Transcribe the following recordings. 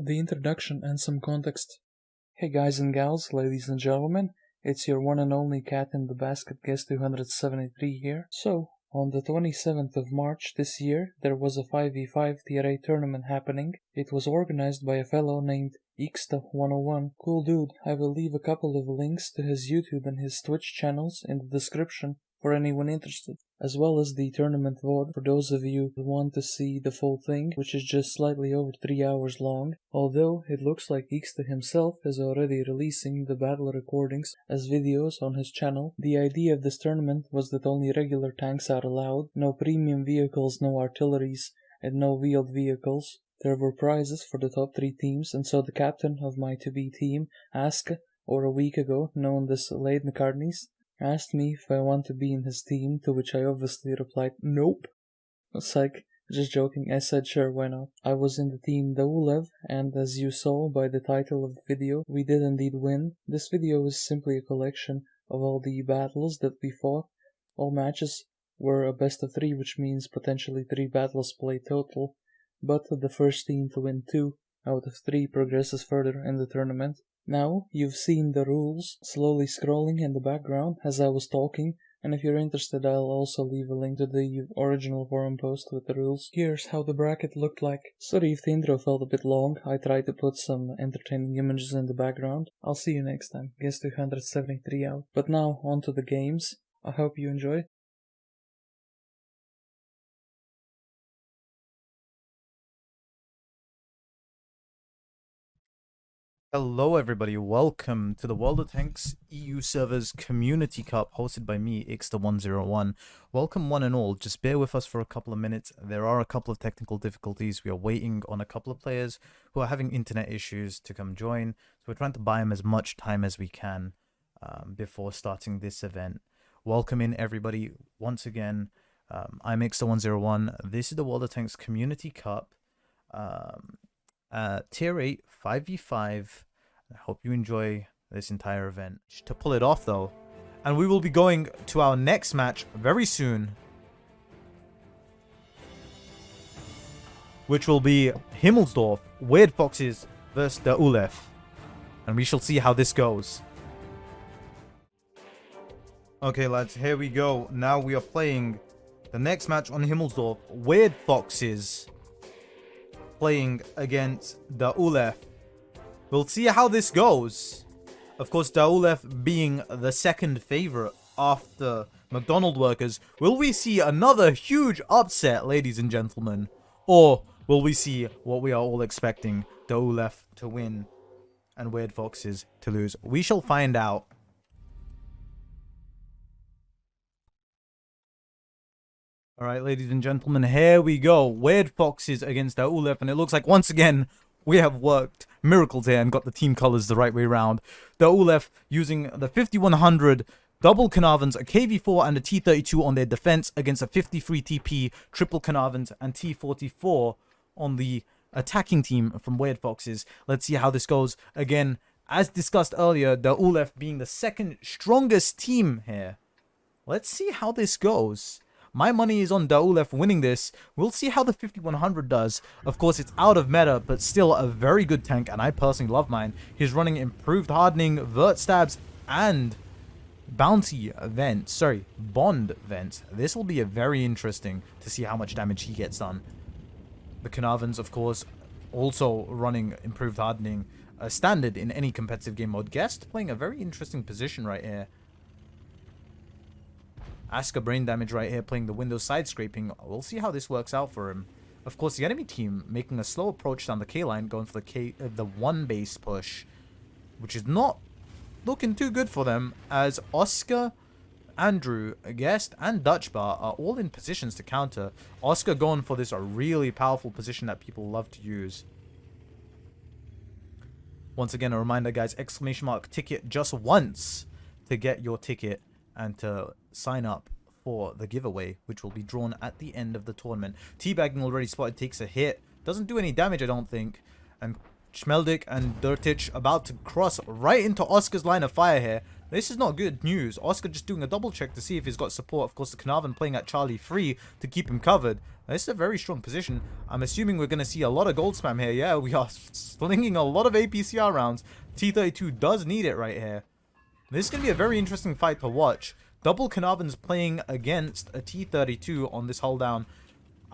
the introduction and some context. Hey guys and gals, ladies and gentlemen, it's your one and only cat in the basket guest 273 here. So, on the 27th of March this year, there was a 5v5 Tier A tournament happening. It was organized by a fellow named iksta101. Cool dude. I will leave a couple of links to his YouTube and his Twitch channels in the description for anyone interested, as well as the tournament VOD for those of you who want to see the full thing, which is just slightly over 3 hours long, although it looks like Iksta himself is already releasing the battle recordings as videos on his channel. The idea of this tournament was that only regular tanks are allowed, no premium vehicles, no artilleries, and no wheeled vehicles. There were prizes for the top 3 teams, and so the captain of my to-be team, Aska, or a week ago known as Leinadkerys, asked me if I want to be in his team, to which I obviously replied, nope. Psych, just joking, I said sure, why not. I was in the team DaUlew, and as you saw by the title of the video, we did indeed win. This video is simply a collection of all the battles that we fought. All matches were a best of 3, which means potentially 3 battles played total, but the first team to win 2 out of 3 progresses further in the tournament. Now, you've seen the rules slowly scrolling in the background as I was talking, and if you're interested I'll also leave a link to the original forum post with the rules. Here's how the bracket looked like. Sorry if the intro felt a bit long, I tried to put some entertaining images in the background. I'll see you next time, guest 273 out. But now, on to the games. I hope you enjoy. Hello everybody, welcome to the World of Tanks EU Servers Community Cup hosted by me, iksta101. Welcome one and all, just bear with us for a couple of minutes. There are a couple of technical difficulties. We are waiting on a couple of players who are having internet issues to come join. So we're trying to buy them as much time as we can before starting this event. Welcome in everybody once again. I'm iksta101. This is the World of Tanks Community Cup. Tier 8 5v5. I hope you enjoy this entire event. To pull it off though, and we will be going to our next match very soon, which will be Himmelsdorf Weird Foxes versus DaUlew, and we shall see how this goes. Okay lads, here we go. Now we are playing the next match on Himmelsdorf. Weird Foxes playing against DaUlew. We'll see how this goes. Of course, DaUlew being the second favorite after McDonald workers. Will we see another huge upset, ladies and gentlemen? Or will we see what we are all expecting? DaUlew to win and Weird Foxes to lose. We shall find out. Alright, ladies and gentlemen, here we go. Weird Foxes against DaUlew, and it looks like once again we have worked miracles here and got the team colors the right way around. DaUlew using the 5100 double Carnarvons, a KV4 and a T32 on their defense against a 53 TP, triple Carnarvons and T44 on the attacking team from Weird Foxes. Let's see how this goes. Again, as discussed earlier, DaUlew being the second strongest team here. Let's see how this goes. My money is on DaUlew winning this. We'll see how the 5100 does. Of course, it's out of meta, but still a very good tank, and I personally love mine. He's running improved hardening, vert stabs, and bounty vents. Sorry, bond vents. This will be a very interesting to see how much damage he gets done. The Carnarvons, of course, also running improved hardening. Standard in any competitive game mode. Guest playing a very interesting position right here. Aska brain damage right here, playing the Windows side scraping. We'll see how this works out for him. Of course, the enemy team making a slow approach down the K line, going for the one base push, which is not looking too good for them, as Oscar, Andrew, Guest, and Dutchbar are all in positions to counter. Oscar going for this a really powerful position that people love to use. Once again, a reminder, guys, ! ticket just once to get your ticket and to sign up for the giveaway, which will be drawn at the end of the tournament. Teabagging already spotted, takes a hit. Doesn't do any damage, I don't think. And Schmeldik and Dirtich about to cross right into Oscar's line of fire here. This is not good news. Oscar just doing a double check to see if he's got support. Of course, the Carnarvon playing at Charlie 3 to keep him covered. This is a very strong position. I'm assuming we're going to see a lot of gold spam here. Yeah, we are slinging a lot of APCR rounds. T32 does need it right here. This is going to be a very interesting fight to watch. Double Carnarvon's playing against a T32 on this hull down.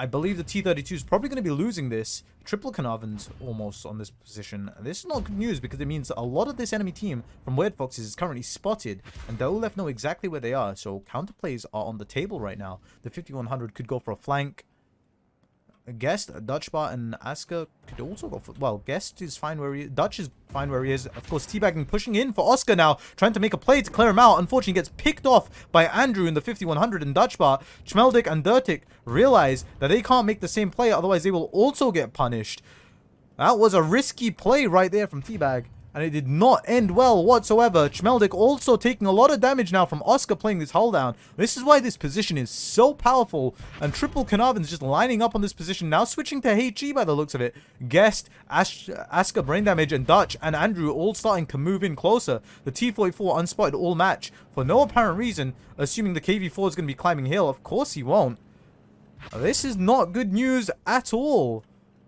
I believe the T32 is probably going to be losing this. Triple Carnarvon's almost on this position. This is not good news because it means a lot of this enemy team from Weird Foxes is currently spotted. And DaUlew know exactly where they are. So counterplays are on the table right now. The 5100 could go for a flank. Guest, Dutchbar, and Aska could also go for... Well, Guest is fine where he is. Dutch is fine where he is. Of course, teabagging, pushing in for Oscar now. Trying to make a play to clear him out. Unfortunately, gets picked off by Andrew in the 5100 and Dutchbar. Schmeldik and Dirtik realize that they can't make the same play. Otherwise, they will also get punished. That was a risky play right there from Teabag. And it did not end well whatsoever. Schmeldik also taking a lot of damage now from Oscar playing this hull down. This is why this position is so powerful. And Triple Carnarvon's just lining up on this position. Now switching to HE by the looks of it. Guest, Aska brain damage, and Dutch and Andrew all starting to move in closer. The T44 unspotted all match for no apparent reason. Assuming the KV4 is going to be climbing hill. Of course he won't. This is not good news at all.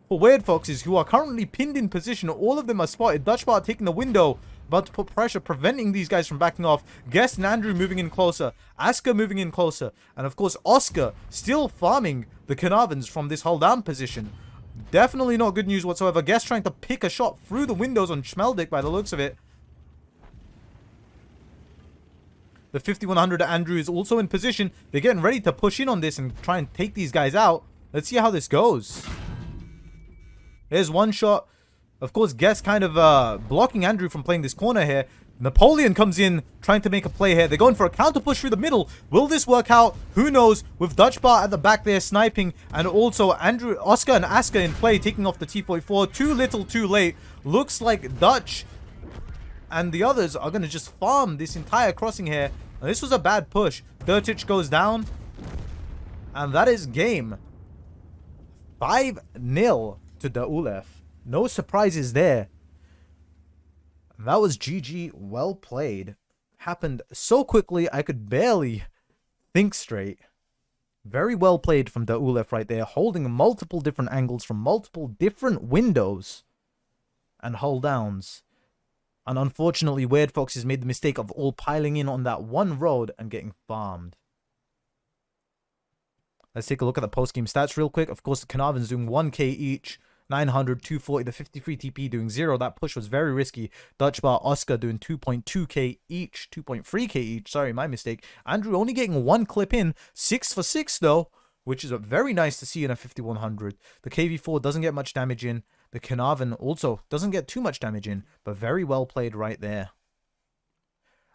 For Weird Foxes, who are currently pinned in position, all of them are spotted. Dutchbar taking the window, about to put pressure, preventing these guys from backing off. Guest and Andrew moving in closer. Aska moving in closer. And of course, Oscar still farming the Carnarvons from this hull down position. Definitely not good news whatsoever. Guest trying to pick a shot through the windows on Schmeldik by the looks of it. The 5100 Andrew is also in position. They're getting ready to push in on this and try and take these guys out. Let's see how this goes. Here's one shot. Of course, Guest kind of blocking Andrew from playing this corner here. Napoleon comes in, trying to make a play here. They're going for a counter push through the middle. Will this work out? Who knows? With Dutchbar at the back there sniping, and also Oscar and Aska in play, taking off the T44. Too little, too late. Looks like Dutch and the others are going to just farm this entire crossing here. And this was a bad push. Dirtich goes down. And that is game. 5-0. To DaUlew. No surprises there. That was GG. Well played. Happened so quickly I could barely think straight. Very well played from DaUlew right there. Holding multiple different angles from multiple different windows. And hull downs. And unfortunately, Weird Foxes made the mistake of all piling in on that one road and getting farmed. Let's take a look at the post-game stats real quick. Of course, the Carnarvon's doing 1k each. 900, 240, the 53 TP doing 0. That push was very risky. Dutchbar, Oscar doing 2.2k each. 2.3k each. Sorry, my mistake. Andrew only getting one clip in. 6 for 6 though, which is very nice to see in a 5100. The KV4 doesn't get much damage in. The Carnarvon also doesn't get too much damage in, but very well played right there.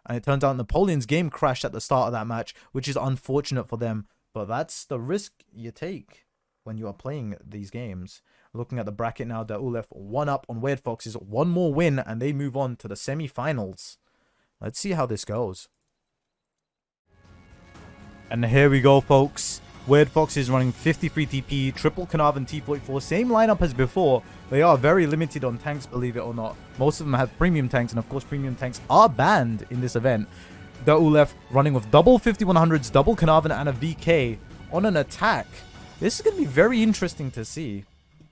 And it turns out Napoleon's game crashed at the start of that match, which is unfortunate for them. But that's the risk you take when you are playing these games. Looking at the bracket now, DaUlew 1 up on Weird Foxes. One more win and they move on to the semi-finals. Let's see how this goes. And here we go, folks. Weird Foxes running 53 TP, triple Carnarvon T44. Same lineup as before. They are very limited on tanks, believe it or not. Most of them have premium tanks, and of course premium tanks are banned in this event. DaUlew running with double 5100s, double Carnarvon, and a VK on an attack. This is going to be very interesting to see.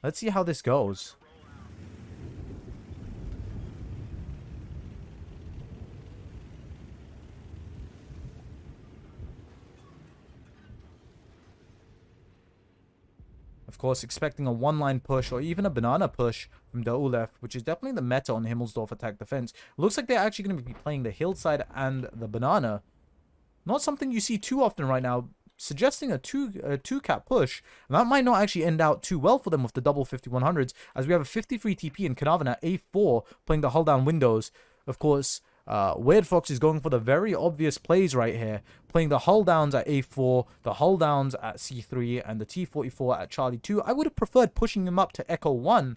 Let's see how this goes. Of course, expecting a one-line push or even a banana push from DaUlew, which is definitely the meta on Himmelsdorf attack defense. Looks like they're actually going to be playing the hillside and the banana. Not something you see too often right now. Suggesting a two-cap push, and that might not actually end out too well for them with the double 5100s, as we have a 53 TP in Carnarvon at A4 playing the hull down windows. Of course, Weird Fox is going for the very obvious plays right here, playing the hull downs at A4, the hull downs at C3, and the T44 at Charlie 2. I would have preferred pushing them up to Echo 1,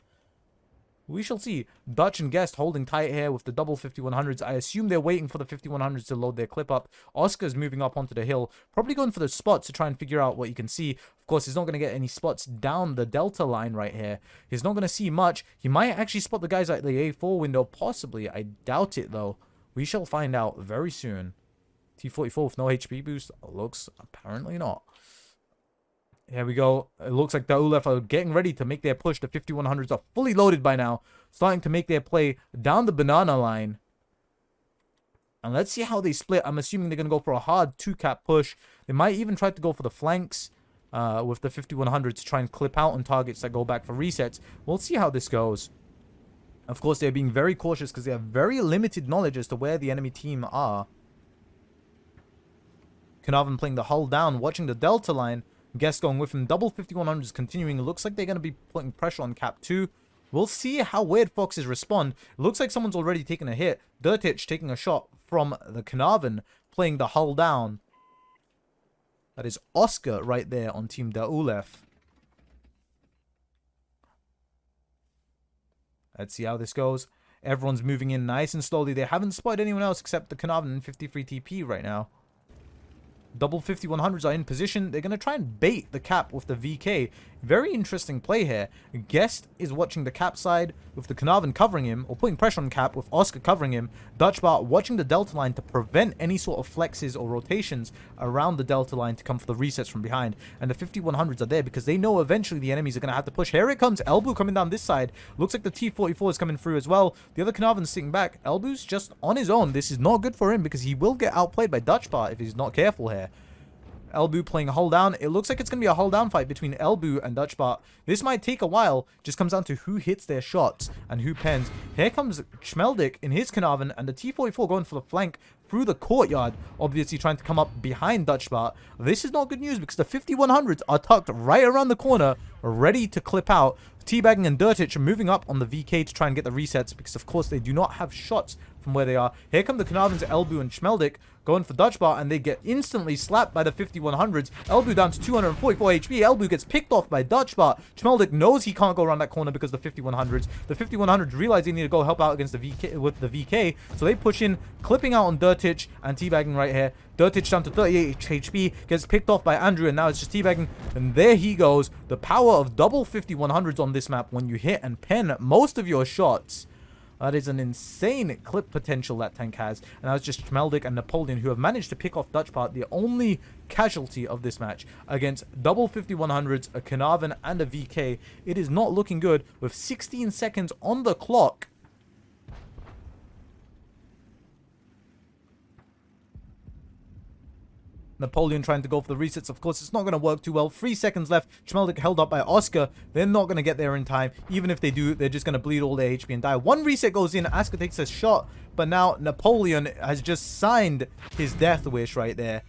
We shall see. Dutch and Guest holding tight here with the double 5100s. I assume they're waiting for the 5100s to load their clip up. Oscar's moving up onto the hill. Probably going for the spots to try and figure out what you can see. Of course, he's not going to get any spots down the Delta line right here. He's not going to see much. He might actually spot the guys at the A4 window. Possibly. I doubt it, though. We shall find out very soon. T44 with no HP boost. Looks apparently not. Here we go. It looks like DaUlew are getting ready to make their push. The 5100s are fully loaded by now. Starting to make their play down the banana line. And let's see how they split. I'm assuming they're going to go for a hard 2-cap push. They might even try to go for the flanks with the 5100s to try and clip out on targets that go back for resets. We'll see how this goes. Of course, they're being very cautious because they have very limited knowledge as to where the enemy team are. Carnarvon playing the hull down, watching the Delta line. Guest going with him. Double 5100s continuing. It looks like they're going to be putting pressure on Cap 2. We'll see how Weird Foxes respond. It looks like someone's already taken a hit. Dirtitch taking a shot from the Carnarvon, playing the hull down. That is Oscar right there on Team DaUlew. Let's see how this goes. Everyone's moving in nice and slowly. They haven't spotted anyone else except the Carnarvon and 53 TP right now. Double 5100s are in position. They're going to try and bait the cap with the VK. Very interesting play here. Guest is watching the cap side with the Carnarvon covering him, or putting pressure on cap with Oscar covering him. Dutchbart watching the Delta line to prevent any sort of flexes or rotations around the Delta line to come for the resets from behind. And the 5100s are there because they know eventually the enemies are going to have to push. Here it comes. Elbow coming down this side. Looks like the T44 is coming through as well. The other Carnarvon's sitting back. Elbow's just on his own. This is not good for him because he will get outplayed by Dutchbart if he's not careful here. Elbow playing a hull down. It looks like it's going to be a hull down fight between Elbow and Dutchbart. This might take a while. Just comes down to who hits their shots and who pens. Here comes Schmeldick in his Carnarvon and the T44 going for the flank through the courtyard. Obviously trying to come up behind Dutchbart. This is not good news because the 5100s are tucked right around the corner, ready to clip out. Teabagging and Dirtitch are moving up on the VK to try and get the resets because of course they do not have shots from where they are. Here come the Carnarvons, Elbow and Schmeldick going for Dutchbart, and they get instantly slapped by the 5100s. Elbow down to 244 HP. Elbow gets picked off by Dutchbart. Schmeldick knows he can't go around that corner because of the 5100s. The 5100s realize they need to go help out against the VK with the VK, so they push in, clipping out on Dirtitch and teabagging right here. Dirtitch down to 38 HP, gets picked off by Andrew, and now it's just teabagging, and there he goes. The power of double 5100s on this map when you hit and pen most of your shots. That is an insane clip potential that tank has. And that was just Schmeldick and Napoleon who have managed to pick off Dutchbart, the only casualty of this match, against double 5100s, a Carnarvon, and a VK. It is not looking good with 16 seconds on the clock. Napoleon trying to go for the resets. Of course, it's not going to work too well. 3 seconds left. Schmeldick held up by Oscar. They're not going to get there in time. Even if they do, they're just going to bleed all their HP and die. One reset goes in. Oscar takes a shot. But now Napoleon has just signed his death wish right there.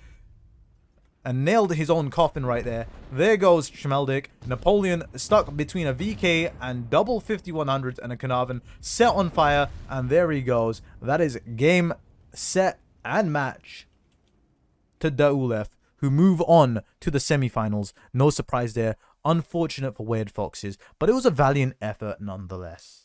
And nailed his own coffin right there. There goes Schmeldick. Napoleon stuck between a VK and double 5100s and a Carnarvon. Set on fire. And there he goes. That is game, set, and match to DaUlew, who move on to the semifinals. No surprise there. Unfortunate for Weird Foxes, but it was a valiant effort nonetheless.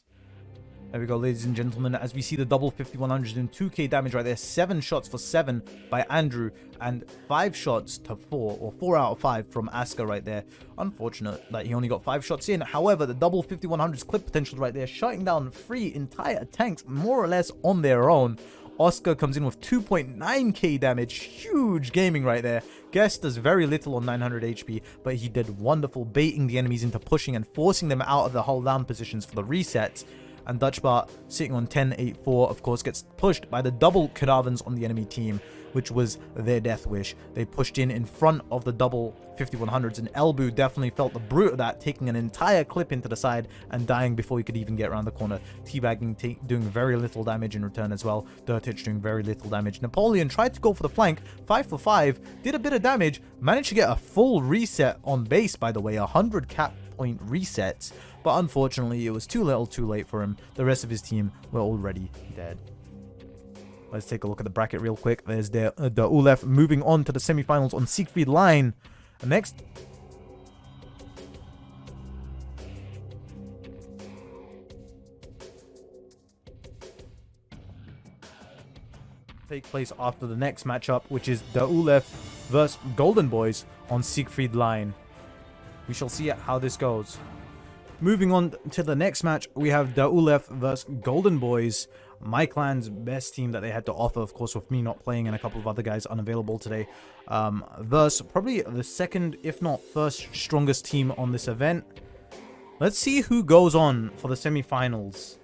There we go, ladies and gentlemen, as we see the double 5100 doing 2k damage right there. 7 shots for 7 by Andrew, and 5 shots to 4, or 4 out of 5 from Aska right there. Unfortunate that he only got 5 shots in. However, the double 5100's clip potential right there, shutting down 3 entire tanks more or less on their own. Oscar comes in with 2.9k damage. Huge gaming right there. Guest does very little on 900 HP, but he did wonderful baiting the enemies into pushing and forcing them out of the hull down positions for the resets. And Dutchbart, sitting on 10-8-4, of course, gets pushed by the double Carnarvons on the enemy team, which was their death wish. They pushed in front of the double 5100s, and Elbow definitely felt the brunt of that, taking an entire clip into the side and dying before he could even get around the corner. Teabagging doing very little damage in return as well. Dirtitch doing very little damage. Napoleon tried to go for the flank, 5 for 5, did a bit of damage, managed to get a full reset on base, by the way, 100 cap point resets, but unfortunately it was too little too late for him. The rest of his team were already dead. Let's take a look at the bracket real quick. There's DaUlew moving on to the semifinals on Siegfried Line. Next, take place after the next matchup, which is DaUlew versus Golden Bois on Siegfried Line. We shall see how this goes. Moving on to the next match, we have DaUlew versus Golden Bois, my clan's best team that they had to offer, of course, with me not playing and a couple of other guys unavailable today. Versus probably the second, if not first, strongest team on this event. Let's see who goes on for the semi-finals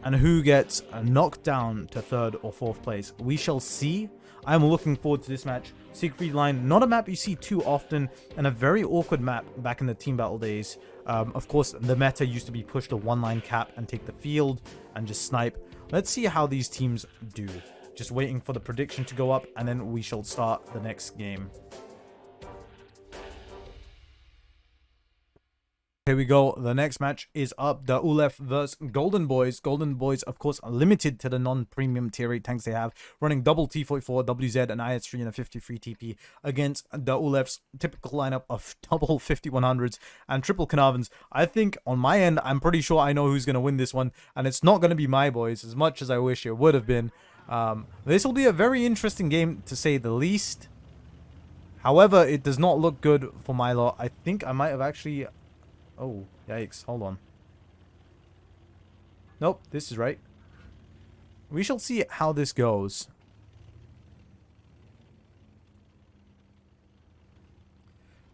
and who gets knocked down to third or fourth place. We shall see. I'm looking forward to this match. Siegfried Line, not a map you see too often, and a very awkward map back in the team battle days. Of course, the meta used to be push the one-line cap and take the field and just snipe. Let's see how these teams do. Just waiting for the prediction to go up, and then we shall start the next game. Here we go. The next match is up. DaUlew versus Golden Bois. Golden Bois, of course, limited to the non-premium tier 8 tanks they have. Running double T44, WZ, and IS3 and a 53 TP against DaUlew's typical lineup of double 5100s and triple Carnarvons. I think on my end, I'm pretty sure I know who's going to win this one. And it's not going to be my boys, as much as I wish it would have been. This will be a very interesting game, to say the least. However, it does not look good for my lot. I think I might have actually... Oh, yikes. Hold on. Nope, this is right. We shall see how this goes.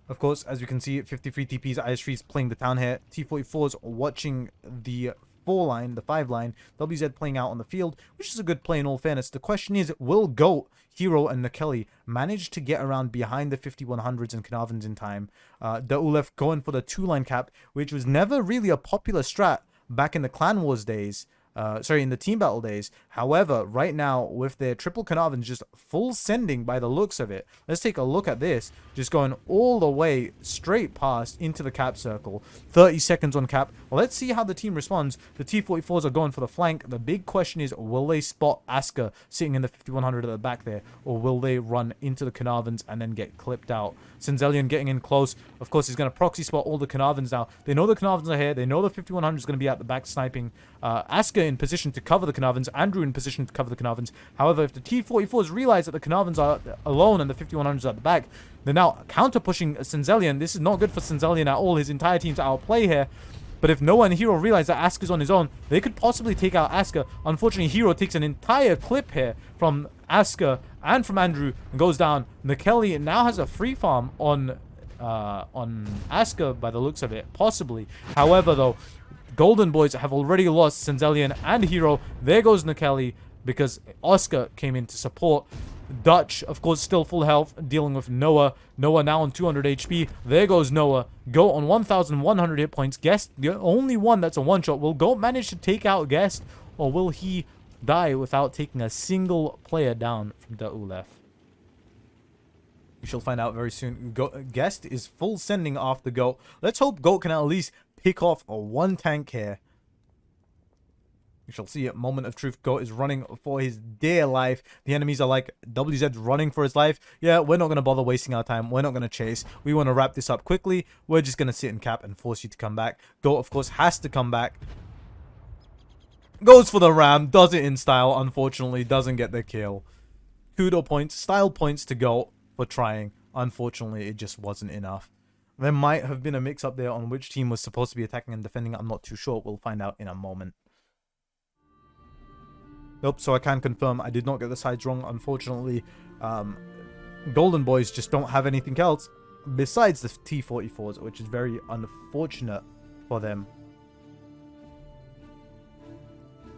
Of course, as you can see, 53 TPs, IS3 is playing the town here. T44s watching the 4 line, the 5 line. WZ playing out on the field, which is a good play in all fairness. The question is, will GOAT, Hero, and Leinadkerys manage to get around behind the 5100s and Carnarvons in time? DaUlew going for the 2-line cap, which was never really a popular strat back in the Clan Wars days. In the team battle days. However, right now, with their triple Carnarvons just full sending by the looks of it, let's take a look at this. Just going all the way straight past into the cap circle. 30 seconds on cap. Well, let's see how the team responds. The T44s are going for the flank. The big question is, will they spot Aska sitting in the 5100 at the back there? Or will they run into the Carnarvons and then get clipped out? Senzelian getting in close. Of course, he's going to proxy spot all the Carnarvons now. They know the Carnarvons are here. They know the 5100 is going to be at the back sniping. Aska in position to cover the Carnarvons. Andrew in position to cover the Carnarvons. However, if the T44s realize that the Carnarvons are alone and the 5100s are at the back, they're now counter-pushing Senzelian. This is not good for Senzelian at all. His entire team's outplay here. But if Noah and Hero realize that Aska's on his own, they could possibly take out Aska. Unfortunately, Hero takes an entire clip here from Aska and from Andrew and goes down. Leinadkerys now has a free farm on Aska by the looks of it, possibly. However, though, Golden Bois have already lost Senzelian and Hero. There goes Leinadkerys because Oscar came in to support. Dutch, of course, still full health, dealing with Noah. Noah now on 200 HP. There goes Noah. Go on 1,100 hit points. Guest, the only one that's a one-shot. Will Go manage to take out Guest, or will he die without taking a single player down from DaUlew? We shall find out very soon. Guest is full sending after GOAT. Let's hope GOAT can at least pick off a one tank here. We shall see. A moment of truth. GOAT is running for his dear life. The enemies are like, WZ's running for his life. Yeah, we're not going to bother wasting our time. We're not going to chase. We want to wrap this up quickly. We're just going to sit in cap and force you to come back. GOAT, of course, has to come back. Goes for the ram. Does it in style. Unfortunately, doesn't get the kill. Kudo points. Style points to GOAT for trying. Unfortunately, it just wasn't enough. There might have been a mix-up there on which team was supposed to be attacking and defending. I'm not too sure. We'll find out in a moment. Nope, so I can confirm I did not get the sides wrong. Unfortunately, Golden Bois just don't have anything else besides the T44s, which is very unfortunate for them.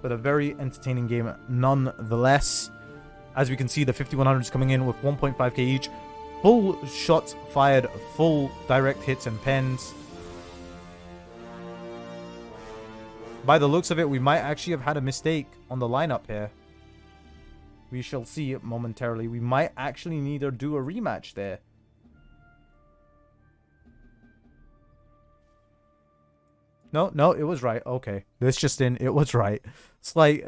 But a very entertaining game nonetheless. As we can see, the 5100s coming in with 1.5k each. Full shots fired, full direct hits and pens. By the looks of it, we might actually have had a mistake on the lineup here. We shall see momentarily. We might actually need to do a rematch there. No, it was right. Okay. This just in, it was right. Slight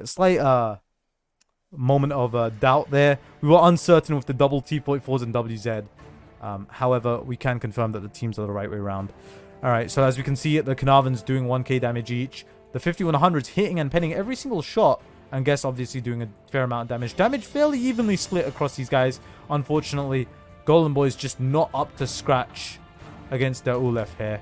moment of doubt there. We were uncertain with the double T44s and WZ. However, we can confirm that the teams are the right way around. Alright, so as we can see, the Carnarvons doing 1k damage each. The 5100s hitting and penning every single shot and Guest obviously doing a fair amount of damage. Damage fairly evenly split across these guys. Unfortunately, Golden Boys just not up to scratch against DaUlew here.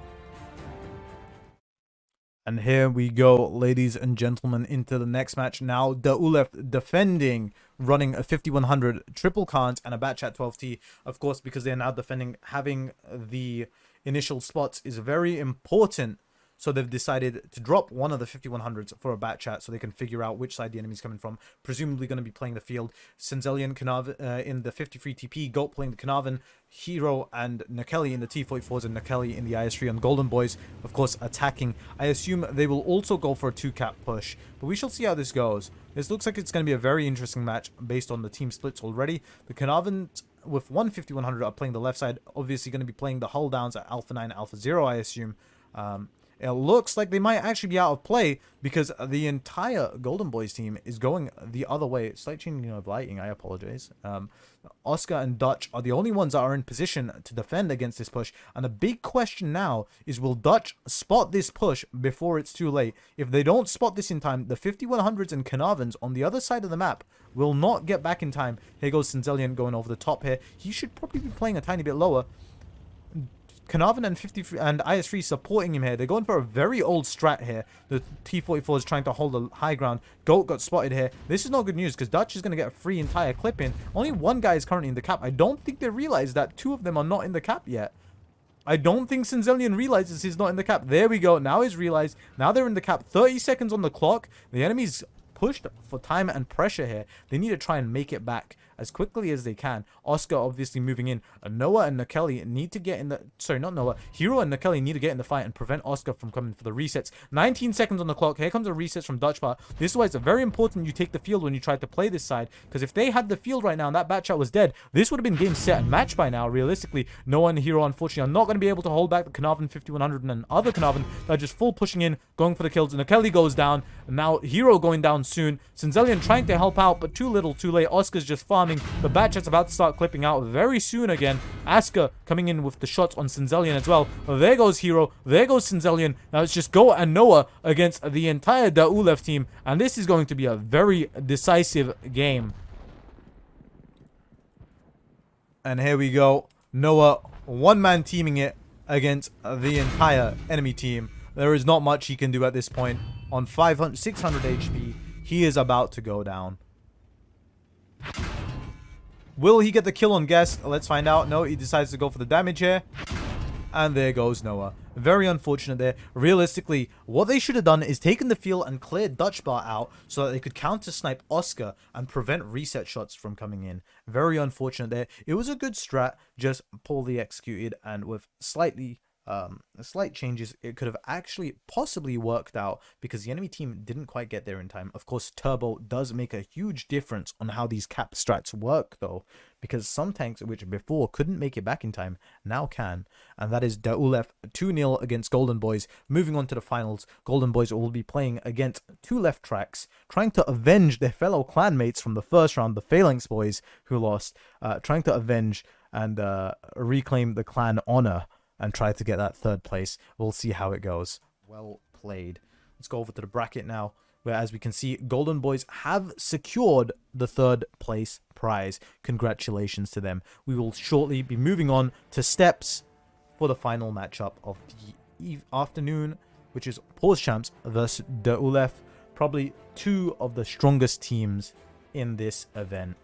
And here we go, ladies and gentlemen, into the next match. Now, DaUlew defending, running a 5100 triple Khans and a Batchat 12T. Of course, because they're now defending, having the initial spots is very important. So they've decided to drop one of the 5100s for a Batchat so they can figure out which side the enemy's coming from. Presumably going to be playing the field. Sinzelian, Carnarvon in the 53 TP, Goat playing the Carnarvon, Hero and Nakeli in the T44s, and Nakeli in the IS3 on Golden Boys, of course, attacking. I assume they will also go for a 2-cap push, but we shall see how this goes. This looks like it's going to be a very interesting match based on the team splits already. The Carnarvons with 15100 are playing the left side, obviously going to be playing the hull downs at Alpha 9, Alpha 0, I assume. It looks like they might actually be out of play because the entire Golden Boys team is going the other way. Slight changing of lighting, I apologize. Oscar and Dutch are the only ones that are in position to defend against this push. And the big question now is, will Dutch spot this push before it's too late? If they don't spot this in time, the 5100s and Carnarvons on the other side of the map will not get back in time. Here goes Sinzelian going over the top here. He should probably be playing a tiny bit lower. Carnarvon and 53 and IS3 supporting him here. They're going for a very old strat here. The T44 is trying to hold the high ground. Goat got spotted here. This is not good news because Dutch is going to get a free entire clip in. Only one guy is currently in the cap. I don't think they realize that two of them are not in the cap yet. I don't think Sinzelian realizes he's not in the cap. There we go. Now he's realized. Now they're in the cap. 30 seconds on the clock. The enemy's pushed for time and pressure here. They need to try and make it back as quickly as they can. Oscar obviously moving in. Noah and Nakeli need to get in the... Sorry, not Noah. Hero and Nakeli need to get in the fight and prevent Oscar from coming for the resets. 19 seconds on the clock. Here comes a reset from Dutchbot. This is why it's very important you take the field when you try to play this side. Because if they had the field right now and that Batchat was dead, this would have been game, set, and match by now, realistically. Noah and Hero, unfortunately, are not going to be able to hold back the Carnarvon 5100 and other Carnarvon that are just full pushing in, going for the kills. Nakeli goes down. And now Hero going down soon. Sinzelian trying to help out, but too little, too late. Oscar's just farming. The Batchat's about to start clipping out very soon again. Aska coming in with the shots on Sinzelian as well. There goes Hero. There goes Sinzelian. Now it's just Goat and Noah against the entire DaUlew team. And this is going to be a very decisive game. And here we go. Noah, one-man teaming it against the entire enemy team. There is not much he can do at this point. On 600 HP, he is about to go down. Will he get the kill on Guest? Let's find out. No, he decides to go for the damage here. And there goes Noah. Very unfortunate there. Realistically, what they should have done is taken the field and cleared Dutchbar out so that they could counter-snipe Oscar and prevent reset shots from coming in. Very unfortunate there. It was a good strat, just poorly executed, and with slight changes, it could have actually possibly worked out because the enemy team didn't quite get there in time. Of course, Turbo does make a huge difference on how these cap strats work, though, because some tanks which before couldn't make it back in time now can. And that is DaUlew 2-0 against Golden Boys. Moving on to the finals, Golden Boys will be playing against two left tracks, trying to avenge their fellow clanmates from the first round, the Phalanx Boys, who lost, trying to avenge and reclaim the clan honor and try to get that third place. We'll see how it goes. Well played. Let's go over to the bracket now, where, as we can see, Golden Boys have secured the third place prize. Congratulations to them. We will shortly be moving on to steps for the final matchup of the afternoon, which is PauseChamps versus DaUlew. Probably two of the strongest teams in this event.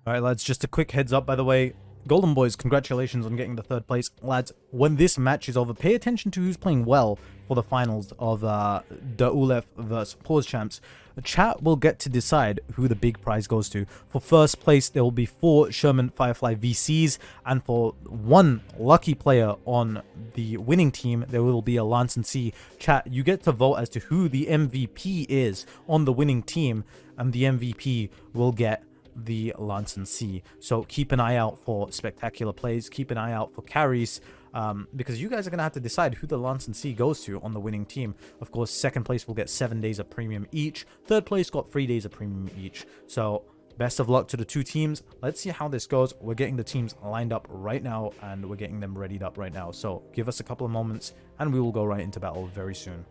Alright, lads, just a quick heads up, by the way. Golden Boys, congratulations on getting the third place. Lads, when this match is over, pay attention to who's playing well for the finals of DaUlew versus PauseChamps. The chat will get to decide who the big prize goes to. For first place, there will be 4 Sherman Firefly VCs, and for one lucky player on the winning team, there will be a Lance and C. Chat, you get to vote as to who the MVP is on the winning team, and the MVP will get the Lance and C. So keep an eye out for spectacular plays, keep an eye out for carries, because you guys are going to have to decide who the Lance and C goes to on the winning team. Of course, second place will get 7 days of premium each, third place got 3 days of premium each. So Best of luck to the two teams. Let's see how this goes. We're getting the teams lined up right now, and we're getting them readied up right now. So give us a couple of moments, and we will go right into battle very soon.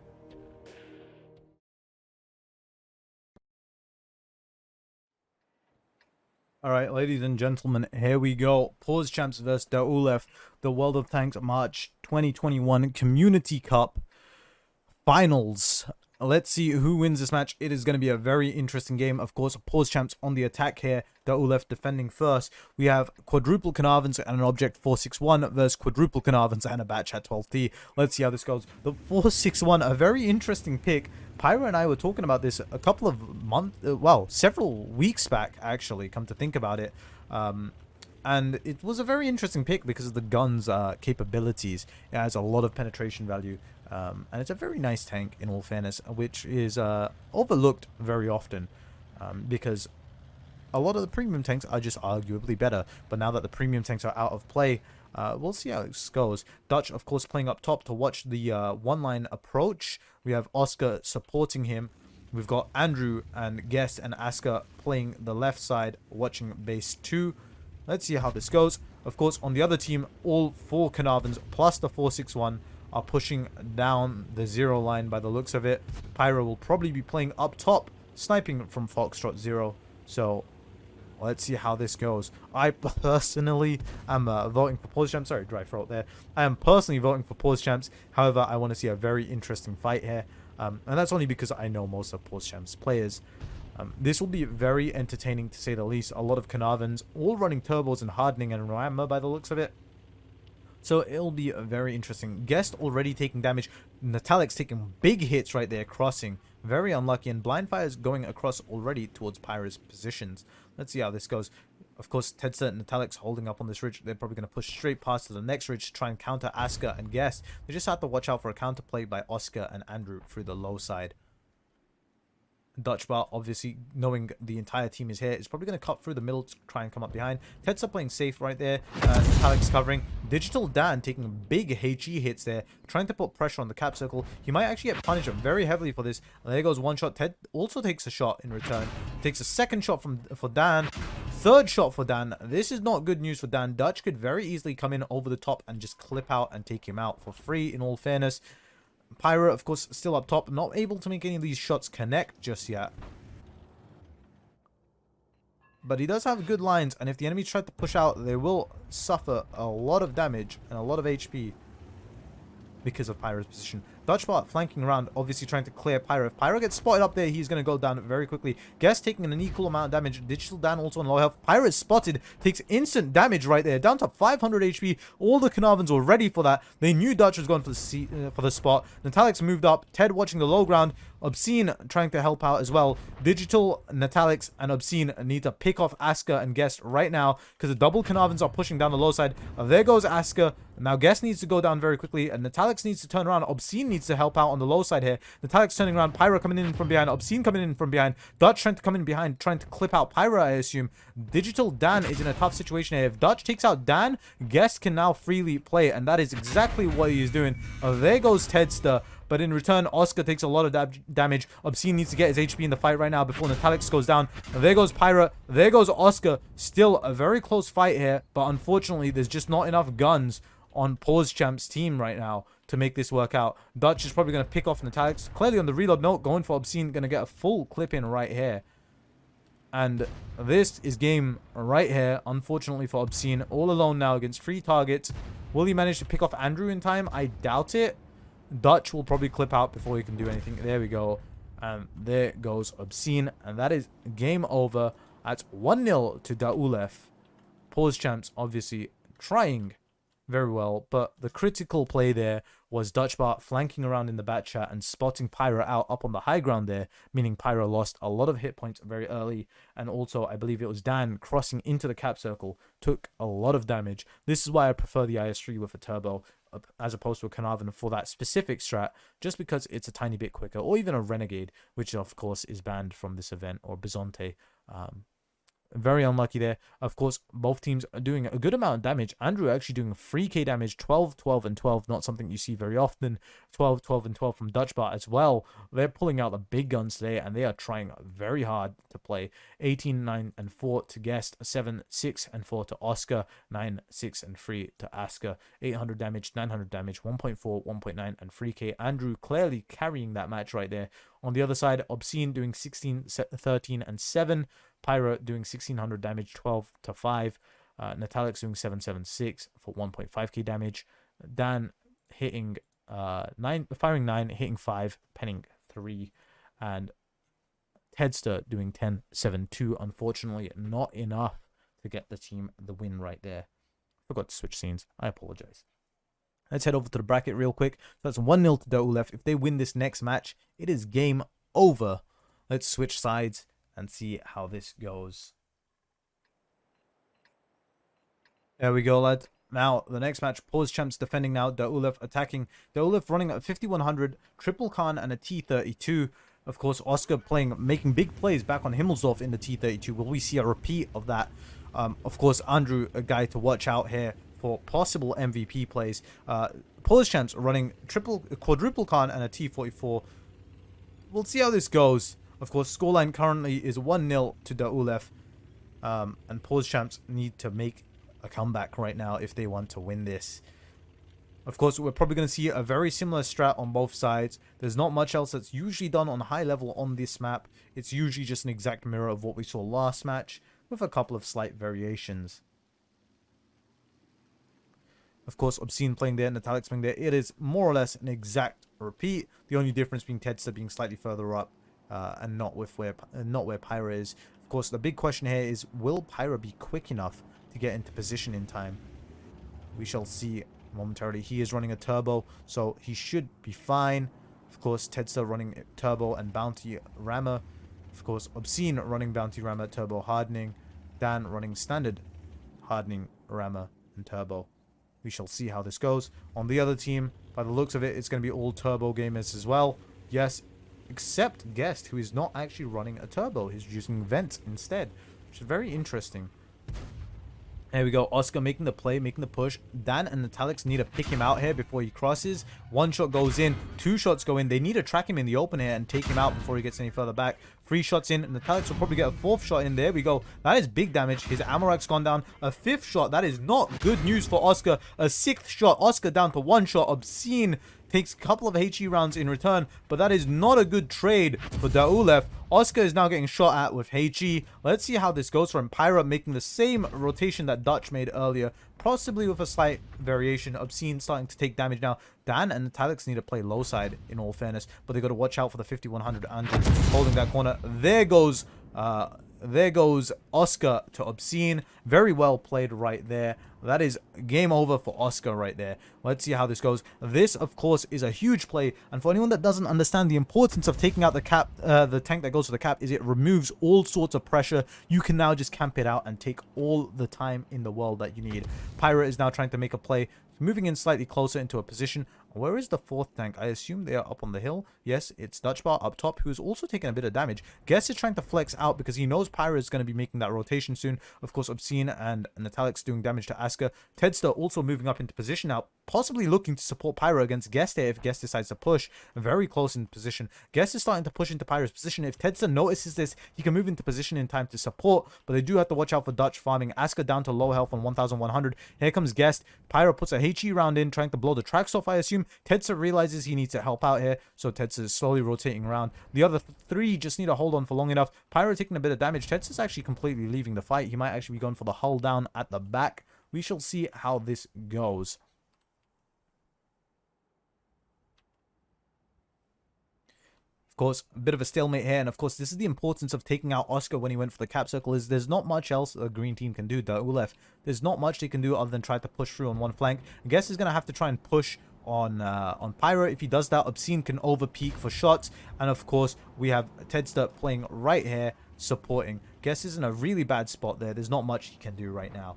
All right, ladies and gentlemen, here we go. PauseChamps versus DaUlew, the World of Tanks March 2021 Community Cup Finals. Let's see who wins this match. It is going to be a very interesting game. Of course, PauseChamps on the attack here. DaUlew defending first. We have quadruple Carnarvons and an object 461 versus quadruple Carnarvons and a batch at 12T. Let's see how this goes. The 461, a very interesting pick. Pyro and I were talking about this a couple of months, well, several weeks back, actually, come to think about it. And it was a very interesting pick because of the gun's capabilities. It has a lot of penetration value. And it's a very nice tank, in all fairness, which is overlooked very often. Because a lot of the premium tanks are just arguably better. But now that the premium tanks are out of play, we'll see how this goes. Dutch, of course, playing up top to watch the one-line approach. We have Oscar supporting him. We've got Andrew and Guest and Aska playing the left side, watching base 2. Let's see how this goes. Of course, on the other team, all 4 Carnarvons plus the 461 are pushing down the 0 line by the looks of it. Pyro will probably be playing up top, sniping from Foxtrot 0. So let's see how this goes. I personally am voting for PauseChamps. Sorry, dry throat there. I am personally voting for PauseChamps. However, I want to see a very interesting fight here. And that's only because I know most of PauseChamps players. This will be very entertaining, to say the least. A lot of Carnarvons, all running turbos and hardening and rammer by the looks of it. So it'll be very interesting. Guest already taking damage. Natalik's taking big hits right there, crossing. Very unlucky. And Blindfire is going across already towards Pyro's positions. Let's see how this goes. Of course, Tedster and Natalik's holding up on this ridge. They're probably going to push straight past to the next ridge to try and counter Aska and Guest. They just have to watch out for a counterplay by Oscar and Andrew through the low side. Dutchbar, obviously, knowing the entire team is here, is probably going to cut through the middle to try and come up behind. Tedster playing safe right there. Natalik's covering. Digital Dan taking big HE hits there, trying to put pressure on the cap circle. He might actually get punished very heavily for this. And there goes one shot. Ted also takes a shot in return. Takes a second shot for Dan. Third shot for Dan. This is not good news for Dan. Dutch could very easily come in over the top and just clip out and take him out for free, in all fairness. Pyro, of course, still up top, not able to make any of these shots connect just yet. But he does have good lines, and if the enemy try to push out, they will suffer a lot of damage and a lot of HP because of Pyro's position. Dutchbot flanking around, obviously trying to clear Pyro. If Pyro gets spotted up there, he's going to go down very quickly. Guest taking an equal amount of damage. Digital Dan also on low health. Pyro is spotted, takes instant damage right there, down to 500 HP. All the Carnarvons were ready for that. They knew Dutch was going for the spot. Natalik's moved up. Ted watching the low ground. Obscene trying to help out as well. Digital, Natalik's, and Obscene need to pick off Aska and Guest right now because the double Carnarvons are pushing down the low side. There goes Aska. Now Guest needs to go down very quickly, and Natalik's needs to turn around. Obscene needs to help out on the low side here. Natalik's turning around. Pyro coming in from behind. Obscene coming in from behind. Dutch trying to come in behind, trying to clip out Pyro, I assume. Digital Dan is in a tough situation here. If Dutch takes out Dan, Guest can now freely play, and that is exactly what he's doing. There goes Tedster. But in return, Oscar takes a lot of damage. Obscene needs to get his HP in the fight right now before Natalik's goes down. And there goes Pyra. There goes Oscar. Still a very close fight here. But unfortunately, there's just not enough guns on PauseChamps' team right now to make this work out. Dutch is probably going to pick off Natalik's. Clearly on the reload note, going for Obscene. Going to get a full clip in right here. And this is game right here, unfortunately for Obscene. All alone now against 3 targets. Will he manage to pick off Andrew in time? I doubt it. Dutch will probably clip out before he can do anything. There we go. And there goes Obscene. And that is game over at 1-0 to DaUlew. PauseChamps obviously trying very well. But the critical play there was Dutchbart flanking around in the bat chat and spotting Pyro out up on the high ground there. Meaning Pyro lost a lot of hit points very early. And also, I believe it was Dan crossing into the cap circle. Took a lot of damage. This is why I prefer the IS-3 with a turbo as opposed to a Carnarvon for that specific strat, just because it's a tiny bit quicker, or even a Renegade, which of course is banned from this event, or Bizonte. Very unlucky there. Of course, both teams are doing a good amount of damage. Andrew actually doing 3k damage, 12, 12, and 12. Not something you see very often. 12, 12, and 12 from Dutchbot as well. They're pulling out the big guns today, and they are trying very hard to play. 18, 9, and 4 to Guest. 7, 6, and 4 to Oscar. 9, 6, and 3 to Asker. 800 damage, 900 damage, 1.4, 1.9, and 3k. Andrew clearly carrying that match right there. On the other side, Obscene doing 16, 13, and 7. Pyra doing 1600 damage, 12 to 5. Natalik's doing 776 for 1.5k damage. Dan hitting 9, firing 9, hitting 5, penning 3, and Tedster doing 10, 7, 2. Unfortunately, not enough to get the team the win right there. Forgot to switch scenes. I apologize. Let's head over to the bracket real quick. So that's 1-0 to DaUlew. If they win this next match, it is game over. Let's switch sides and see how this goes. There we go, lad. Now, the next match, PauseChamps defending now, DaUlew attacking. DaUlew running a 5100, Triple Khan, and a T32. Of course, Oscar making big plays back on Himmelsdorf in the T32. Will we see a repeat of that? Of course, Andrew, a guy to watch out here for possible MVP plays. PauseChamps running quadruple Khan and a T44. We'll see how this goes. Of course, scoreline currently is 1-0 to DaUlew. And PauseChamps need to make a comeback right now if they want to win this. Of course, we're probably going to see a very similar strat on both sides. There's not much else that's usually done on high level on this map. It's usually just an exact mirror of what we saw last match, with a couple of slight variations. Of course, Obscene playing there, Natalik's playing there. It is more or less an exact repeat. The only difference being Tedster being slightly further up. And not where Pyra is. Of course, the big question here is, will Pyra be quick enough to get into position in time? We shall see momentarily. He is running a turbo, so he should be fine. Of course, Tedster running turbo and bounty rammer. Of course, Obscene running bounty rammer, turbo hardening. Dan running standard hardening rammer and turbo. We shall see how this goes. On the other team, by the looks of it, it's going to be all turbo gamers as well. Yes, except Guest, who is not actually running a turbo. He's using vent instead, which is very interesting. There we go. Oscar making the play, making the push. Dan and Natalik's need to pick him out here before he crosses. One shot goes in, 2 shots go in. They need to track him in the open here and take him out before he gets any further back. 3 shots in. Natalik's will probably get a 4th shot in. There we go. That is big damage. His ammo rack's gone down. A 5th shot. That is not good news for Oscar. A 6th shot. Oscar down to 1 shot. Obscene takes a couple of HE rounds in return, but that is not a good trade for DaUlew. Oscar is now getting shot at with HE. Let's see how this goes for him. Pyra making the same rotation that Dutch made earlier, possibly with a slight variation. Obscene starting to take damage now. Dan and Natalik's need to play low side, in all fairness, but they got to watch out for the 5100 Andrew holding that corner. There goes Oscar to Obscene. Very well played right there. That is game over for Oscar right there. Let's see how this goes. This, of course, is a huge play. And for anyone that doesn't understand the importance of taking out the cap, the tank that goes to the cap, is it removes all sorts of pressure. You can now just camp it out and take all the time in the world that you need. Pyra is now trying to make a play, moving in slightly closer into a position. Where is the 4th tank? I assume they are up on the hill. Yes, it's Dutchbar up top, who is also taking a bit of damage. Guess is trying to flex out because he knows Pyra is going to be making that rotation soon. Of course, Obscene and Natalik's doing damage to Asker. Tedster also moving up into position now, possibly looking to support Pyra against Guest here if Guest decides to push. Very close in position. Guest is starting to push into Pyra's position. If Tedster notices this, he can move into position in time to support, but they do have to watch out for Dutch farming. Asker down to low health on 1100. Here comes Guest. Pyra puts a HE round in, trying to blow the tracks off, I assume. Tedster realizes he needs to help out here, so Tedster is slowly rotating around. The other 3 just need to hold on for long enough. Pyra taking a bit of damage. Tedster's actually completely leaving the fight. He might actually be going for the hull down at the back. We shall see how this goes. Of course, a bit of a stalemate here, and of course, this is the importance of taking out Oscar when he went for the cap circle, is there's not much else a green team can do. DaUlew, there's not much they can do other than try to push through on one flank. I guess he's going to have to try and push on Pyra. If he does that, Obscene can overpeak for shots, and of course, we have Tedster playing right here, supporting. Guess is in a really bad spot there. There's not much he can do right now.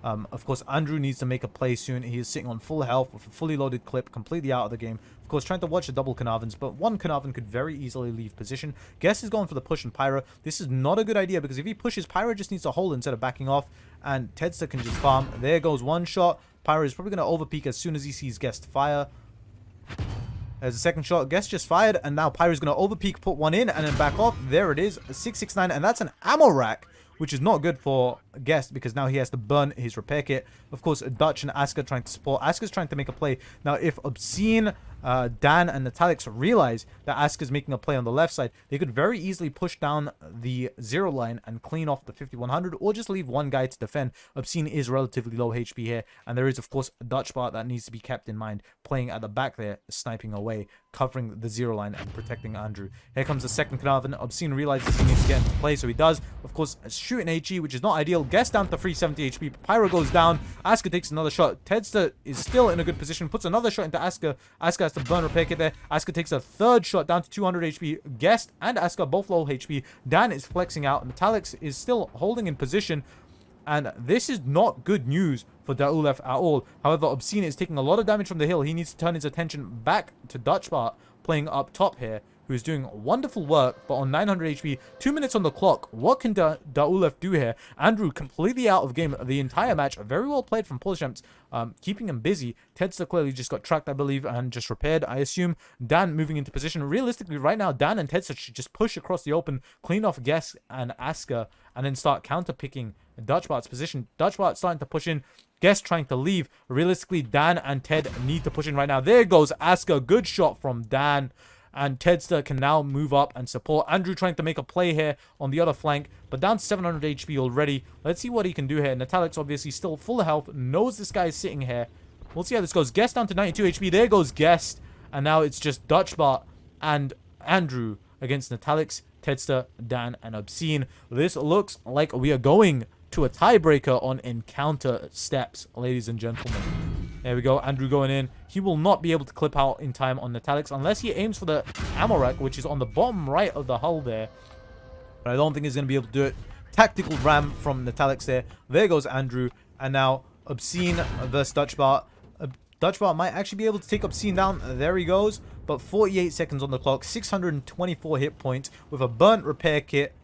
Of course, Andrew needs to make a play soon. He is sitting on full health with a fully loaded clip, completely out of the game. Of course, trying to watch the double Carnarvons, but one Carnarvon could very easily leave position. Guess is going for the push and Pyra. This is not a good idea because if he pushes, Pyra just needs to hold instead of backing off, and Tedster can just farm. There goes one shot. Pyra is probably going to overpeak as soon as he sees Guest fire. There's a second shot. Guest just fired, and now Pyra is going to overpeak, put one in, and then back off. There it is, a 669, and that's an ammo rack, which is not good for Guest because now he has to burn his repair kit. Of course, Dutch and Aska trying to support. Aska's trying to make a play. Now, if Obscene, Dan, and Natalyx realize that Aska's making a play on the left side, they could very easily push down the 0 line and clean off the 5100, or just leave one guy to defend. Obscene is relatively low HP here, and there is, of course, a Dutch bot that needs to be kept in mind, playing at the back there, sniping away, covering the 0 line and protecting Andrew. Here comes the second Carnarvon. Obscene realizes he needs to get into play, so he does. Of course, shooting HE, which is not ideal. Guest down to 370 HP. Pyra goes down. Aska takes another shot. Tedster is still in a good position. Puts another shot into Aska. Aska has to burn repair kit there. Aska takes a third shot down to 200 HP. Guest and Aska both low HP. Dan is flexing out. Natalyx is still holding in position. And this is not good news for DaUlew at all. However, Obscene is taking a lot of damage from the hill. He needs to turn his attention back to Dutchbart playing up top here, who's doing wonderful work, but on 900 HP, 2 minutes on the clock. What can DaUlew do here? Andrew completely out of game the entire match. Very well played from PauseChamps, keeping him busy. Tedster clearly just got tracked, I believe, and just repaired, I assume. Dan moving into position. Realistically, right now, Dan and Tedster should just push across the open, clean off Guest and Aska, and then start counter-picking Dutchbart's position. Dutchbart starting to push in. Guest trying to leave. Realistically, Dan and Ted need to push in right now. There goes Aska. Good shot from Dan. And Tedster can now move up and support. Andrew trying to make a play here on the other flank, but down to 700 HP already. Let's see what he can do here. Natalyx obviously still full of health. Knows this guy is sitting here. We'll see how this goes. Guest down to 92 HP. There goes Guest. And now it's just Dutchbart and Andrew against Natalyx, Tedster, Dan, and Obscene. This looks like we are going to a tiebreaker on encounter steps, ladies and gentlemen. There we go. Andrew going in. He will not be able to clip out in time on Natalyx unless he aims for the ammo rack, which is on the bottom right of the hull there. But I don't think he's going to be able to do it. Tactical ram from Natalyx there. There goes Andrew. And now Obscene versus Dutchbart. Dutchbart might actually be able to take Obscene down. There he goes. But 48 seconds on the clock. 624 hit points with a burnt repair kit.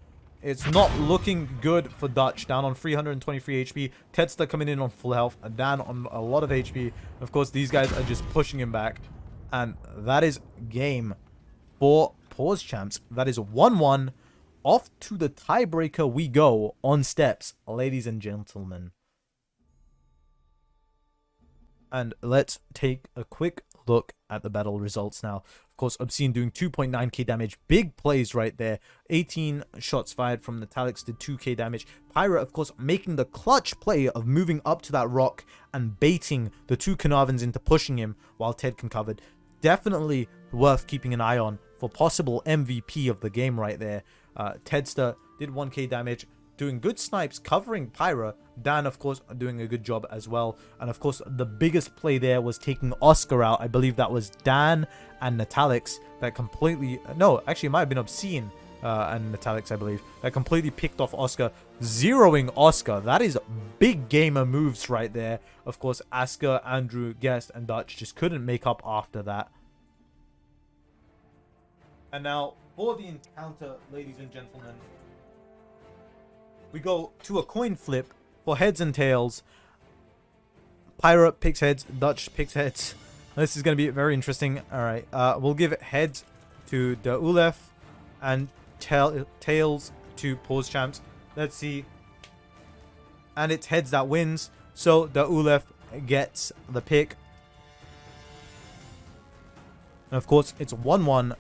It's not looking good for Dutch. Down on 323 HP. Tedster coming in on full health. And Dan on a lot of HP. Of course, these guys are just pushing him back. And that is game for PauseChamps. That is 1-1. Off to the tiebreaker we go on steps, ladies and gentlemen. And let's take a quick look at the battle results now. Of course, Obscene doing 2.9k damage. Big plays right there. 18 shots fired from Natalyx did 2k damage. Pyra, of course, making the clutch play of moving up to that rock and baiting the two Carnarvons into pushing him while Ted can cover. Definitely worth keeping an eye on for possible MVP of the game right there. Tedster did 1k damage. Doing good snipes, covering Pyra. Dan, of course, doing a good job as well. And, of course, the biggest play there was taking Oscar out. I believe that was Dan and Natalyx that completely... No, actually, it might have been Obscene and Natalyx, I believe. That completely picked off Oscar. Zeroing Oscar. That is big gamer moves right there. Of course, Aska, Andrew, Guest, and Dutch just couldn't make up after that. And now, for the encounter, ladies and gentlemen... We go to a coin flip for heads and tails. Pyra picks heads. Dutch picks heads. This is going to be very interesting. Alright. We'll give it heads to DaUlew and tails to PauseChamps. Let's see. And it's heads that wins. So DaUlew gets the pick. And of course, it's 1-1.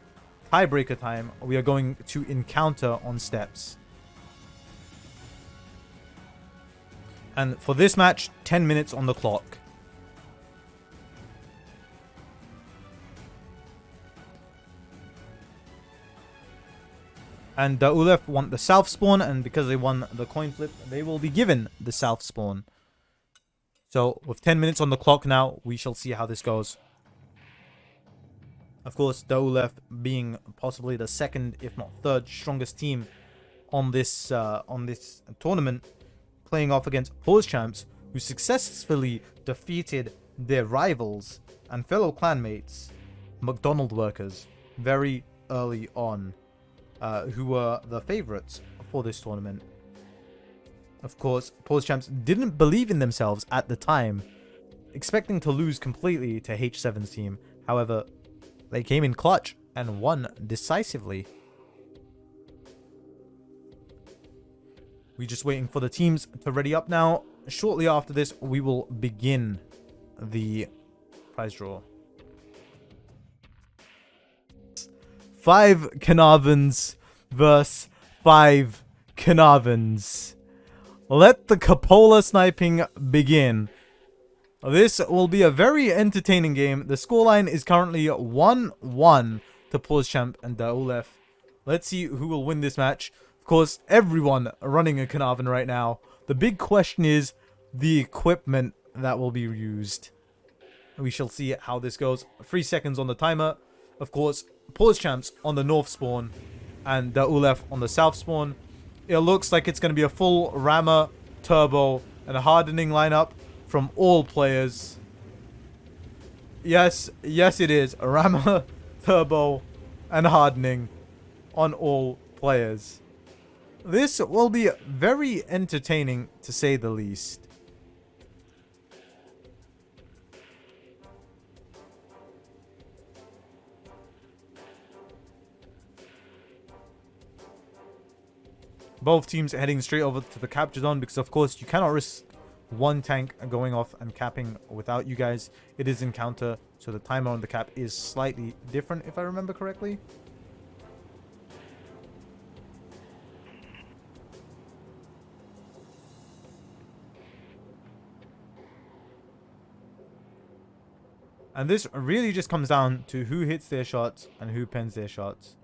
Tiebreaker time. We are going to encounter on steps. And for this match, 10 minutes on the clock. And DaUlew want the south spawn, and because they won the coin flip, they will be given the south spawn. So, with 10 minutes on the clock now, we shall see how this goes. Of course, DaUlew being possibly the second, if not third, strongest team on this tournament. Playing off against PauseChamps, who successfully defeated their rivals and fellow clanmates, McDonald workers, very early on, who were the favorites for this tournament. Of course, PauseChamps didn't believe in themselves at the time, expecting to lose completely to H7's team. However, they came in clutch and won decisively. We're just waiting for the teams to ready up now. Shortly after this, we will begin the prize draw. 5 Carnarvons versus 5 Carnarvons. Let the cupola sniping begin. This will be a very entertaining game. The scoreline is currently 1-1 to PauseChamp and DaUlew. Let's see who will win this match. Of course, everyone running a Carnarvon right now. The big question is the equipment that will be used. We shall see how this goes. 3 seconds on the timer. Of course, PauseChamps on the north spawn and DaUlew on the south spawn. It looks like it's going to be a full rammer, turbo, and a hardening lineup from all players. Yes, it is. A rammer, turbo, and hardening on all players. This will be very entertaining, to say the least. Both teams heading straight over to the capture zone because, of course, you cannot risk one tank going off and capping without you guys. It is encounter, so the timer on the cap is slightly different, if I remember correctly. And this really just comes down to who hits their shots and who pens their shots.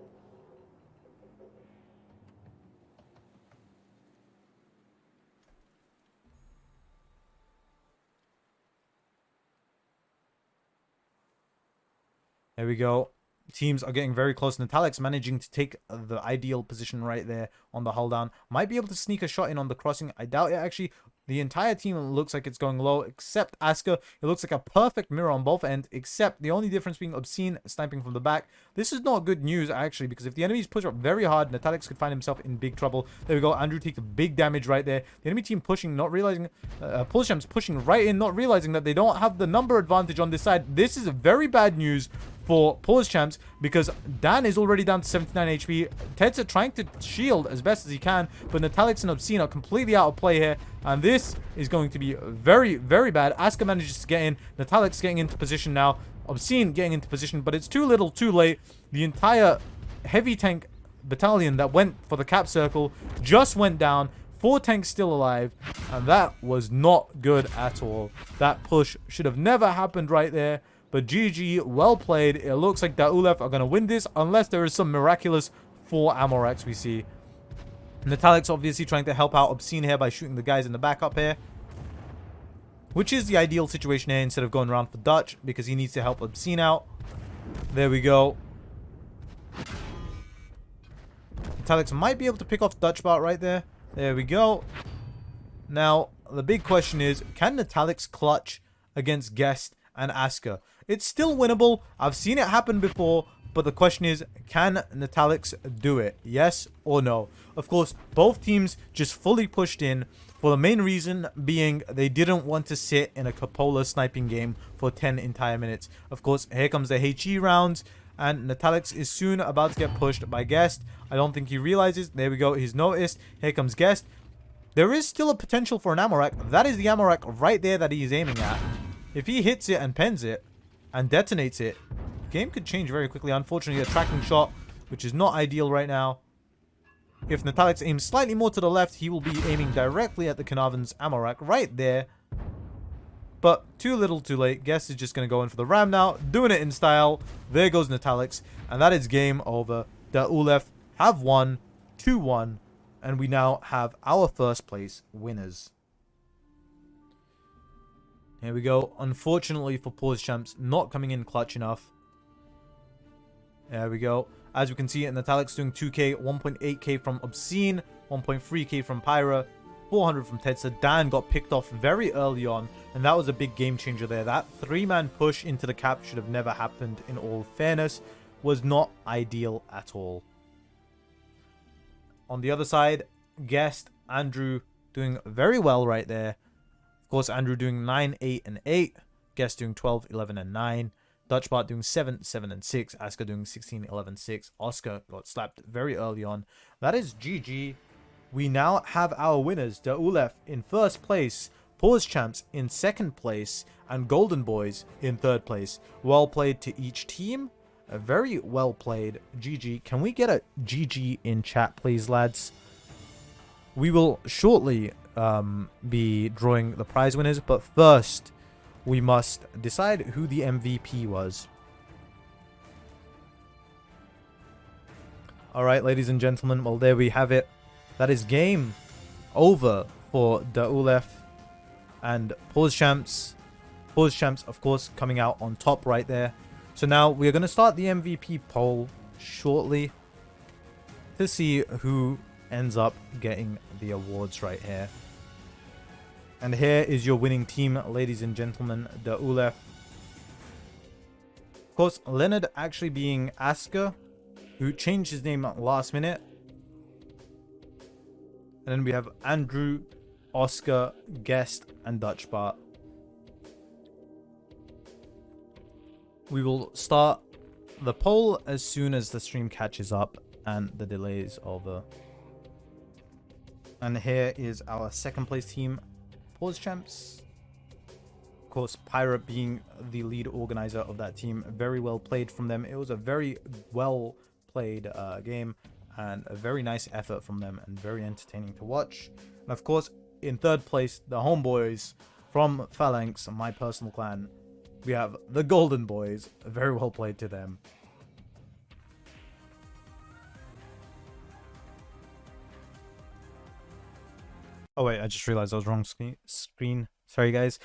There we go. Teams are getting very close. Leinadkerys managing to take the ideal position right there on the hull down. Might be able to sneak a shot in on the crossing. I doubt it, actually. The entire team looks like it's going low, except Iksta. It looks like a perfect mirror on both ends, except the only difference being Obscene sniping from the back. This is not good news, actually, because if the enemies push up very hard, Leinadkerys could find himself in big trouble. There we go. Andrew takes big damage right there. The enemy team pushing, not realizing... PauseChamps pushing right in, not realizing that they don't have the number advantage on this side. This is very bad news for PauseChamps because Dan is already down to 79 HP. Ted's trying to shield as best as he can, but Leinadkerys and Obscene are completely out of play here, and this is going to be very, very bad. Iksta manages to get in. Leinadkerys getting into position now. Obscene getting into position, but it's too little, too late. The entire heavy tank battalion that went for the cap circle just went down. 4 tanks still alive, and that was not good at all. That push should have never happened right there. But GG, well played. It looks like DaUlew are going to win this unless there is some miraculous 4 Amorex we see. Leinadkerys obviously trying to help out Obscene here by shooting the guys in the back up here. Which is the ideal situation here instead of going around for Dutch because he needs to help Obscene out. There we go. Leinadkerys might be able to pick off Dutch Bot right there. There we go. Now, the big question is, can Leinadkerys clutch against Guest and Iksta? It's still winnable. I've seen it happen before, but the question is, can Leinadkerys do it? Yes or no? Of course, both teams just fully pushed in for the main reason being they didn't want to sit in a cupola sniping game for 10 entire minutes. Of course, here comes the HE rounds, and Leinadkerys is soon about to get pushed by Guest. I don't think he realizes. There we go. He's noticed. Here comes Guest. There is still a potential for an Amorek. That is the Amorek right there that he's aiming at. If he hits it and pens it and detonates it, the game could change very quickly. Unfortunately, a tracking shot, which is not ideal right now. If Leinadkerys aims slightly more to the left, he will be aiming directly at the Carnarvon's Amorek right there. But too little, too late. Guest is just going to go in for the ram now, doing it in style. There goes Leinadkerys, and that is game over. DaUlew have won 2-1, and we now have our first place winners. Here we go. Unfortunately for PauseChamps, not coming in clutch enough. There we go. As we can see, Leinadkerys doing 2k, 1.8k from Obscene, 1.3k from Pyra, 400 from Tedsa. Dan got picked off very early on, and that was a big game changer there. That 3-man push into the cap should have never happened, in all fairness. Was not ideal at all. On the other side, Guest, Andrew doing very well right there. Of course, Andrew doing 9, 8, and 8. Guest doing 12, 11, and 9. Dutchbot doing 7, 7, and 6. Asker doing 16, 11, 6. Oscar got slapped very early on. That is GG. We now have our winners. DaUlew in first place. PauseChamps in second place. And Golden Boys in third place. Well played to each team. Very well played. GG. Can we get a GG in chat, please, lads? We will shortly be drawing the prize winners. But first, we must decide who the MVP was. Alright, ladies and gentlemen. Well, there we have it. That is game over for DaUlew and PauseChamps. PauseChamps, of course, coming out on top right there. So now we're going to start the MVP poll shortly to see who ends up getting the awards right here. And here is your winning team, ladies and gentlemen, DaUlew. Of course, Leonard actually being Asker, who changed his name last minute. And then we have Andrew, Oscar, Guest, and Dutchbot. We will start the poll as soon as the stream catches up and the delay is over. And here is our second place team, PauseChamps. Of course, Pirate being the lead organizer of that team. Very well played from them. It was a very well played game. And a very nice effort from them and very entertaining to watch. And of course, in third place, the homeboys from Phalanx, my personal clan. We have the Golden Boys. Very well played to them. Oh wait, I just realized I was wrong screen. Sorry guys.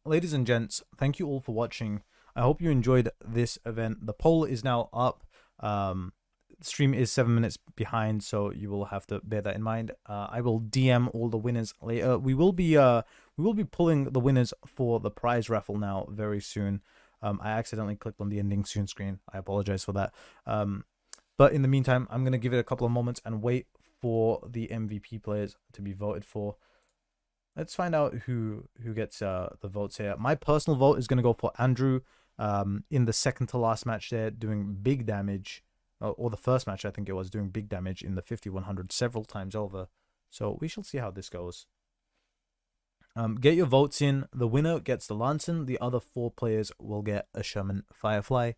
Ladies and gents, thank you all for watching. I hope you enjoyed this event. The poll is now up. Stream is 7 minutes behind, so you will have to bear that in mind. I will DM all the winners later. We will be pulling the winners for the prize raffle now very soon. I accidentally clicked on the ending soon screen. I apologize for that. But in the meantime, I'm gonna give it a couple of moments and wait for the MVP players to be voted for. Let's find out who gets the votes here. My personal vote is gonna go for Andrew. In the second to last match there, doing big damage. Or the first match, I think it was, doing big damage in the 50-100 several times over. So we shall see how this goes. Get your votes in. The winner gets the Lanson. The other 4 players will get a Sherman Firefly.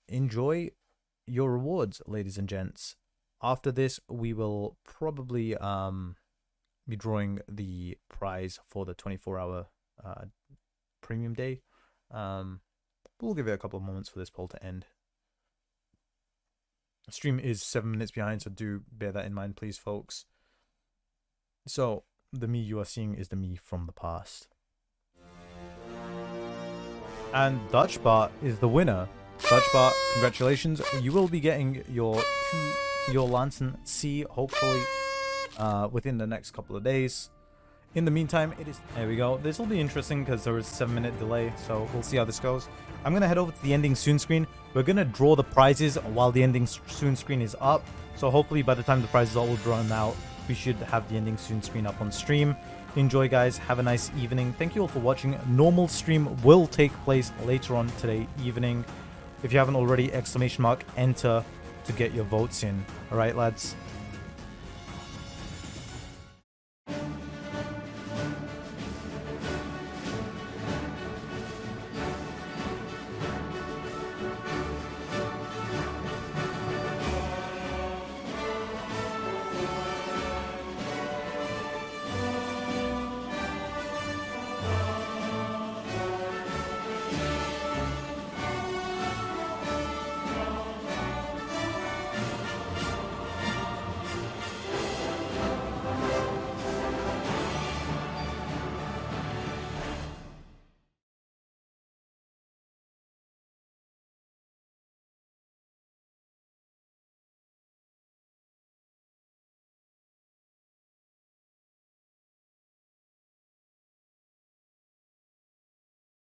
Enjoy your rewards, ladies and gents. After this, we will probably be drawing the prize for the 24-hour premium day. We'll give it a couple of moments for this poll to end. Stream is 7 minutes behind, so do bear that in mind, please, folks. So, the me you are seeing is the me from the past. And Dutchbot is the winner. Dutchbot, congratulations. You will be getting your Lanson C, hopefully, within the next couple of days. In the meantime, there we go. This will be interesting because there is a 7-minute delay, so we'll see how this goes. I'm going to head over to the ending soon screen. We're going to draw the prizes while the ending soon screen is up. So hopefully by the time the prizes are all drawn out, we should have the ending soon screen up on stream. Enjoy, guys. Have a nice evening. Thank you all for watching. Normal stream will take place later on today evening. If you haven't already, !enter to get your votes in. All right, lads.